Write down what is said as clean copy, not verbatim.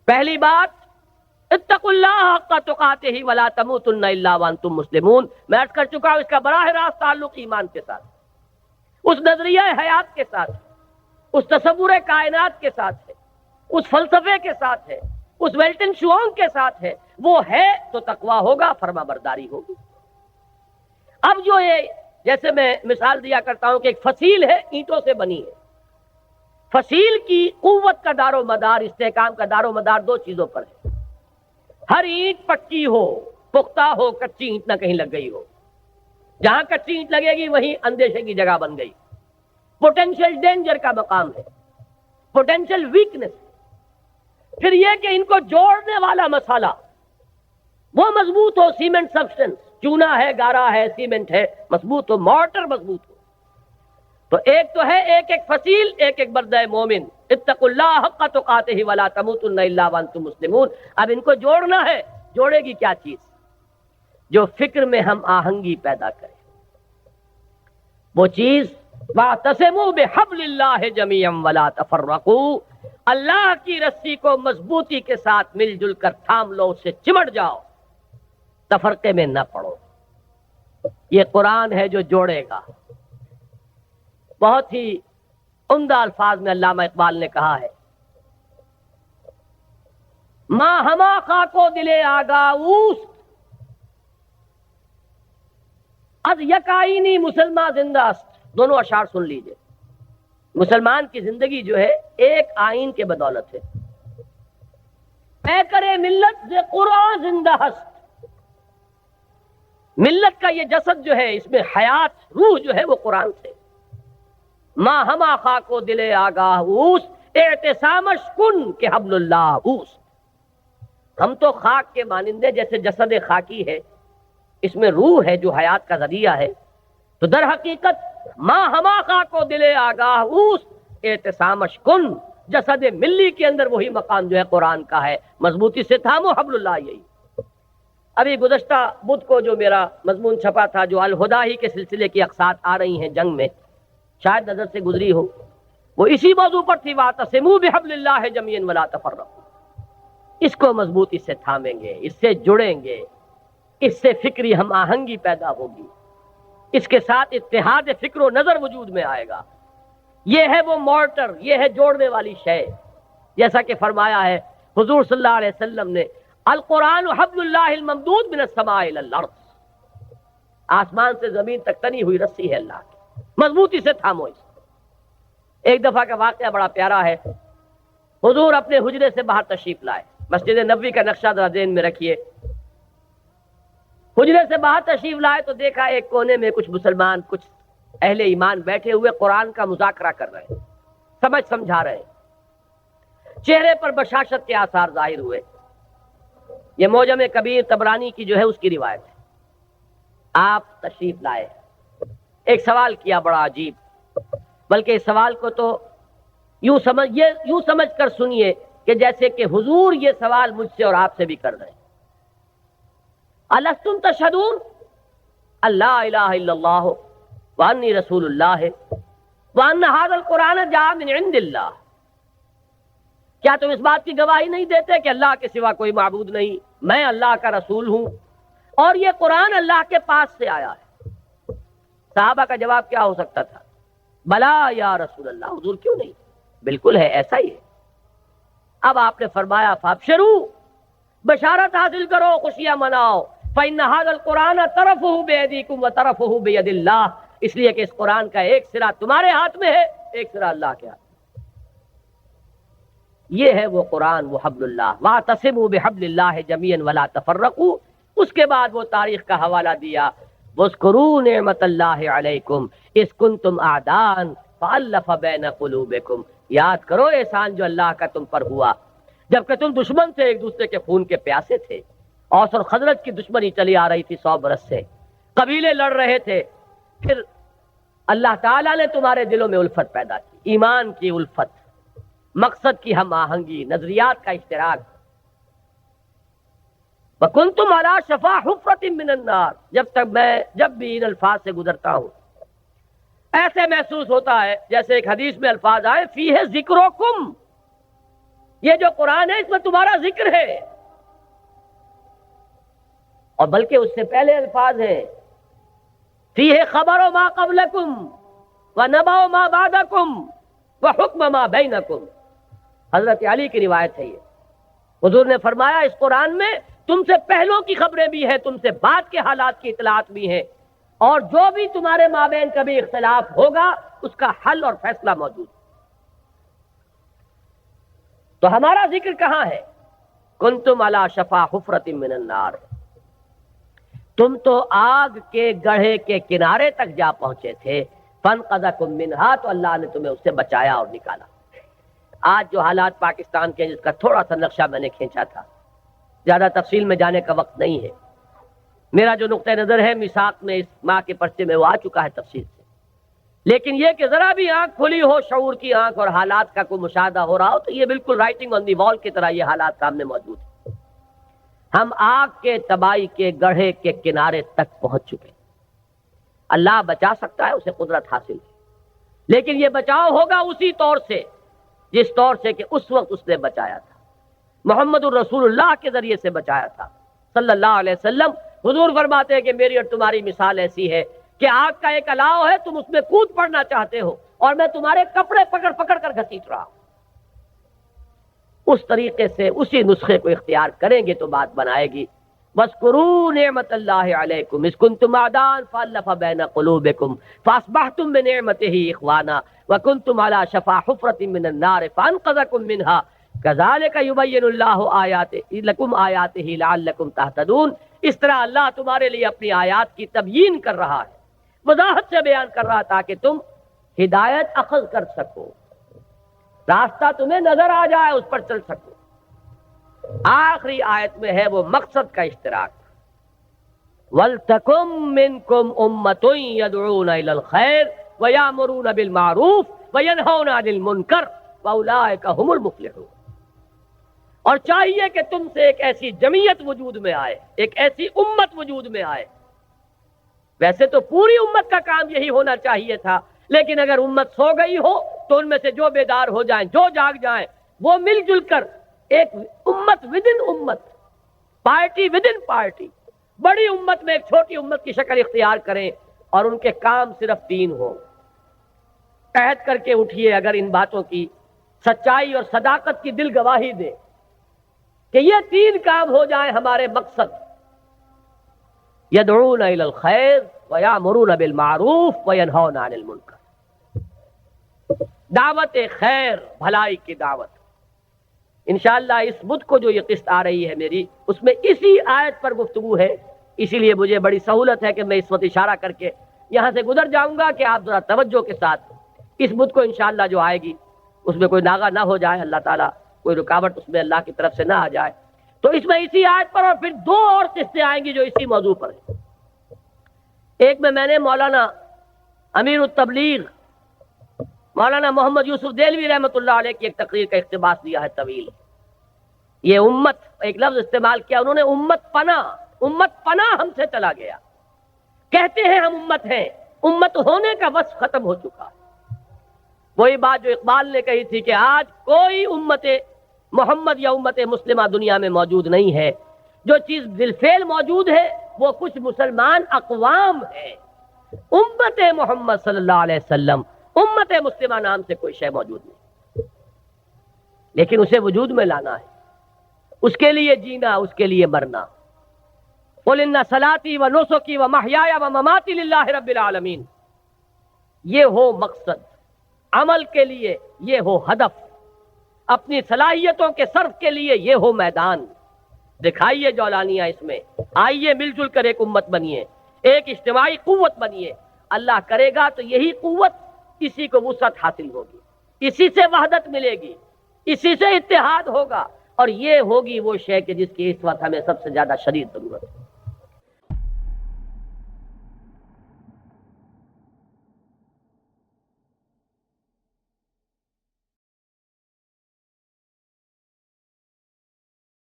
پہلی بات اتقوا اللہ حق تقاتہ ولا تموتن الا وانتم مسلمون، میں عرض کر چکا ہوں اس کا براہ راست تعلق ایمان کے ساتھ، اس نظریہ حیات کے ساتھ، اس تصور کائنات کے ساتھ ہے، اس فلسفے کے ساتھ ہے، اس ویلٹن شوانگ کے ساتھ ہے۔ وہ ہے تو تقویٰ ہوگا، فرما برداری ہوگی۔ اب جو یہ جیسے میں مثال دیا کرتا ہوں کہ ایک فصیل ہے، اینٹوں سے بنی ہے، فصیل کی قوت کا دار و مدار، استحکام کا دار و مدار دو چیزوں پر ہے۔ ہر اینٹ پکی ہو، پختہ ہو، کچی اینٹ نہ کہیں لگ گئی ہو، جہاں کچی اینٹ لگے گی وہیں اندیشے کی جگہ بن گئی، پوٹینشیل ڈینجر کا مقام ہے، پوٹینشیل ویکنس۔ پھر یہ کہ ان کو جوڑنے والا مسالہ وہ مضبوط ہو، سیمنٹ سبسٹنس، چونا ہے، گارا ہے، سیمنٹ ہے، مضبوط ہو، مارٹر مضبوط ہو۔ تو ایک تو ہے ایک ایک فصیل، ایک ایک بردہ مومن، اتقوا اللہ حق تقاتہ ولا تموتن الا وانتم مسلمون۔ اب ان کو جوڑنا ہے، جوڑے گی کیا چیز؟ جو فکر میں ہم آہنگی پیدا کرے، وہ چیز واعتصموا بحبل اللہ جميعا ولا تفرقوا، اللہ کی رسی کو مضبوطی کے ساتھ مل جل کر تھام لو، اس سے چمٹ جاؤ، تفرقے میں نہ پڑو۔ یہ قرآن ہے جو جوڑے گا۔ بہت ہی عمدہ الفاظ میں علامہ اقبال نے کہا ہے، ماں ہما خاکو دلے آگاہ اوست، از یک آئینی مسلمان زندہ است۔ دونوں اشعار سن لیجئے۔ مسلمان کی زندگی جو ہے ایک آئین کے بدولت ہے۔ اے کرے ملت ز قرآن زندہ ہست، ملت کا یہ جسد جو ہے اس میں حیات، روح جو ہے وہ قرآن سے۔ ماں ہما خاکو دلے آگاہ اوست، اعتصامش کن کہ حبل اللہ اوست۔ ہم تو خاک کے مانندے، جیسے جسد خاکی ہے، اس میں روح ہے جو حیات کا ذریعہ ہے، تو در حقیقت ماں ہما خاکو دلے آگاہ اوست، اعتصامش کن، جسد ملی کے اندر وہی مقام جو ہے قرآن کا ہے، مضبوطی سے تھامو حبل اللہ۔ یہی ابھی گزشتہ بدھ کو جو میرا مضمون چھپا تھا، جو الہدا ہی کے سلسلے کی اقساط آ رہی ہیں جنگ میں، شاید نظر سے گزری ہو، وہ اسی موضوع پر تھی، واعتصموا بحبل اللہ جميعا ولا تفرقوا۔ اس کو مضبوطی سے تھامیں گے، اس سے جڑیں گے، اس سے فکری ہم آہنگی پیدا ہوگی، اس کے ساتھ اتحاد فکر و نظر وجود میں آئے گا۔ یہ ہے وہ مارٹر، یہ ہے جوڑنے والی شے، جیسا کہ فرمایا ہے حضور صلی اللہ علیہ وسلم نے، القرآن حبل اللہ الممدود من السماء الی الارض، آسمان سے زمین تک تنی ہوئی رسی ہے اللہ کی، مضبوطی سے تھامو اس کو۔ ایک دفعہ کا واقعہ بڑا پیارا ہے۔ حضور اپنے حجرے سے باہر تشریف لائے، مسجد نبوی کا نقشہ ذرا ذہن میں رکھیے۔ حجرے سے باہر تشریف لائے تو دیکھا ایک کونے میں کچھ مسلمان، کچھ اہل ایمان بیٹھے ہوئے قرآن کا مذاکرہ کر رہے ہیں، سمجھ سمجھا رہے ہیں، چہرے پر بشاشت کے آثار ظاہر ہوئے۔ یہ معجم کبیر طبرانی کی جو ہے اس کی روایت ہے۔ آپ تشریف لائے، ایک سوال کیا بڑا عجیب، بلکہ اس سوال کو تو یوں سمجھ کر سنیے کہ جیسے کہ حضور یہ سوال مجھ سے اور آپ سے بھی کر رہے ہیں۔ الستم تشہدون اللہ الہ الا اللہ وانی رسول اللہ وان ھذا القرآن جاء من عند اللہ، کیا تم اس بات کی گواہی نہیں دیتے کہ اللہ کے سوا کوئی معبود نہیں، میں اللہ کا رسول ہوں اور یہ قرآن اللہ کے پاس سے آیا ہے؟ صحابہ کا جواب کیا ہو سکتا تھا؟ بلا یا رسول اللہ، حضور کیوں نہیں، بالکل ہے، ایسا ہی ہے۔ اب آپ نے فرمایا فابشروا، بشارت حاصل کرو، خوشیاں مناؤ، فإن هذا القرآن طرفه بيديكم وطرفه بيد الله، اس لیے کہ اس قرآن کا ایک سرا تمہارے ہاتھ میں ہے، ایک سرا اللہ کے ہاتھ میں۔ یہ ہے وہ قرآن، وہ حبل اللہ، واعتصموا بحبل اللہ جميعا ولا تفرقوا۔ اس کے بعد وہ تاریخ کا حوالہ دیا، واذکروا نعمت اللہ علیکم اذ کنتم اعداء فالف بین قلوبکم، یاد کرو احسان جو اللہ کا تم پر ہوا جبکہ تم دشمن تھے، ایک دوسرے کے خون کے پیاسے تھے۔ اوس اور خزرج کی دشمنی چلی آ رہی تھی 100 برس سے، قبیلے لڑ رہے تھے، پھر اللہ تعالیٰ نے تمہارے دلوں میں الفت پیدا کی، ایمان کی الفت، مقصد کی ہم آہنگی، نظریات کا اشتراک۔ وَكُنْتُمْ عَلَىٰ شَفَا حُفْرَةٍ مِّنَ النَّارِ، جب بھی ان الفاظ سے گزرتا ہوں ایسے محسوس ہوتا ہے جیسے ایک حدیث میں الفاظ آئے فیہ ذکرکم، یہ جو قرآن ہے اس میں تمہارا ذکر ہے، اور بلکہ اس سے پہلے الفاظ ہیں فیہ خبر ما قبلکم ونبأ ما بعدکم وحکم ما بینکم۔ حضرت علی کی روایت ہے یہ، حضور نے فرمایا اس قرآن میں تم سے پہلوں کی خبریں بھی ہیں، تم سے بعد کے حالات کی اطلاعات بھی ہیں، اور جو بھی تمہارے مابین کبھی اختلاف ہوگا اس کا حل اور فیصلہ موجود ہے۔ تو ہمارا ذکر کہاں ہے؟ کنتم علی شفا حفرۃ من النار، تم تو آگ کے گڑھے کے کنارے تک جا پہنچے تھے، فانقذکم منہا، تو اللہ نے تمہیں اس سے بچایا اور نکالا۔ آج جو حالات پاکستان کے، جس کا تھوڑا سا نقشہ میں نے کھینچا تھا، زیادہ تفصیل میں جانے کا وقت نہیں ہے، میرا جو نقطہ نظر ہے میثاق میں اس ماہ کے پرچے میں وہ آ چکا ہے تفصیل سے، لیکن یہ کہ ذرا بھی آنکھ کھلی ہو، شعور کی آنکھ، اور حالات کا کوئی مشاہدہ ہو رہا ہو، تو یہ بالکل رائٹنگ آن دی وال کی طرح یہ حالات سامنے موجود ہیں۔ ہم آگ کے تباہی کے گڑھے کے کنارے تک پہنچ چکے۔ اللہ بچا سکتا ہے، اسے قدرت حاصل ہے، لیکن یہ بچاؤ ہوگا اسی طور سے جس طور سے کہ اس وقت اس نے بچایا تھا، محمد الرسول اللہ کے ذریعے سے بچایا تھا صلی اللہ علیہ وسلم۔ حضور فرماتے ہیں کہ میری اور تمہاری مثال ایسی ہے کہ آگ کا ایک الاؤ ہے، تم اس میں کود پڑنا چاہتے ہو اور میں تمہارے کپڑے پکڑ پکڑ کر گھسیٹ رہا ہوں۔ اس طریقے سے اسی نسخے کو اختیار کریں گے تو بات بنائے گی۔ وَاذْكُرُوا نِعْمَةَ اللَّهِ عَلَيْكُمْ إِذْ كُنْتُمْ أَعْدَاءً فَأَلَّفَ بَيْنَ قُلُوبِكُمْ فَأَصْبَحْتُمْ بِنِعْمَتِهِ إِخْوَانًا وَكُنْتُمْ عَلَى شَفَا حُفْرَةٍ مِّنَ النَّارِ فَأَنقَذَكُم مِّنْهَا كَذَلِكَ يُبَيِّنُ اللَّهُ آيَاتِهِ لَكُمْ آيَاتِهِ لَعَلَّكُمْ تَهْتَدُونَ۔ اس طرح اللہ تمہارے لیے اپنی آیات کی تبیین کر رہا ہے، وضاحت سے بیان کر رہا تاکہ تم ہدایت اخذ کر سکو، راستہ تمہیں نظر آ جائے، اس پر چل سکو۔ آخری آیت میں ہے وہ مقصد کا اشتراک، وَلْتَكُن مِّنكُمْ أُمَّةٌ يَدْعُونَ إِلَى الْخَيْرِ وَيَأْمُرُونَ بِالْمَعْرُوفِ وَيَنْهَوْنَ عَنِ الْمُنكَرِ وَأُولَٰئِكَ هُمُ الْمُفْلِحُونَ۔ اور چاہیے کہ تم سے ایک ایسی جمعیت وجود میں آئے، ایک ایسی امت وجود میں آئے۔ ویسے تو پوری امت کا کام یہی ہونا چاہیے تھا، لیکن اگر امت سو گئی ہو تو ان میں سے جو بیدار ہو جائیں، جو جاگ جائیں، وہ مل جل کر ایک امت ودن امت، پارٹی ودن پارٹی، بڑی امت میں ایک چھوٹی امت کی شکل اختیار کریں، اور ان کے کام صرف 3 ہوں۔ عہد کر کے اٹھیے اگر ان باتوں کی سچائی اور صداقت کی دل گواہی دے کہ یہ 3 کام ہو جائیں ہمارے مقصد، یدعون الی الخیر ویامرون بالمعروف وینہون عن المنکر، دعوت خیر، بھلائی کی دعوت۔ انشاءاللہ اس بدھ کو جو یہ قسط آ رہی ہے میری، اس میں اسی آیت پر گفتگو ہے، اسی لیے مجھے بڑی سہولت ہے کہ میں اس وقت اشارہ کر کے یہاں سے گزر جاؤں گا کہ آپ ذرا توجہ کے ساتھ اس بدھ کو انشاءاللہ جو آئے گی اس میں کوئی ناغہ نہ ہو جائے، اللہ تعالیٰ کوئی رکاوٹ اس میں اللہ کی طرف سے نہ آ جائے۔ تو اس میں اسی آیت پر، اور پھر 2 اور قسطیں آئیں گی جو اسی موضوع پر ہیں۔ ایک میں نے مولانا امیر التبلیغ مولانا محمد یوسف دہلوی رحمۃ اللہ علیہ کی ایک تقریر کا اقتباس دیا ہے طویل۔ یہ امت، ایک لفظ استعمال کیا انہوں نے، امت پناہ ہم سے چلا گیا۔ کہتے ہیں ہم امت ہیں، امت ہونے کا وصف ختم ہو چکا۔ وہی بات جو اقبال نے کہی تھی کہ آج کوئی امت محمد یا امت مسلمہ دنیا میں موجود نہیں ہے، جو چیز بالفعل موجود ہے وہ کچھ مسلمان اقوام ہیں، امت محمد صلی اللہ علیہ وسلم، امت مسلمہ نام سے کوئی شے موجود نہیں، لیکن اسے وجود میں لانا ہے، اس کے لیے جینا، اس کے لیے مرنا۔ قُلْ إِنَّ صَلَاتِي وَنُسُكِي وَمَحْيَايَ وَمَمَاتِي لِلَّهِ رَبِّ الْعَالَمِينَ۔ یہ ہو مقصد، عمل کے لیے یہ ہو ہدف، اپنی صلاحیتوں کے صرف کے لیے یہ ہو میدان۔ دکھائیے جولانیہ اس میں، آئیے مل جل کر ایک امت بنیے، ایک اجتماعی قوت بنیے۔ اللہ کرے گا تو یہی قوت، اسی کو وسعت حاصل ہوگی، اسی سے وحدت ملے گی، اسی سے اتحاد ہوگا، اور یہ ہوگی وہ شے کہ جس کی اس وقت ہمیں سب سے زیادہ شدید ضرورت ہے۔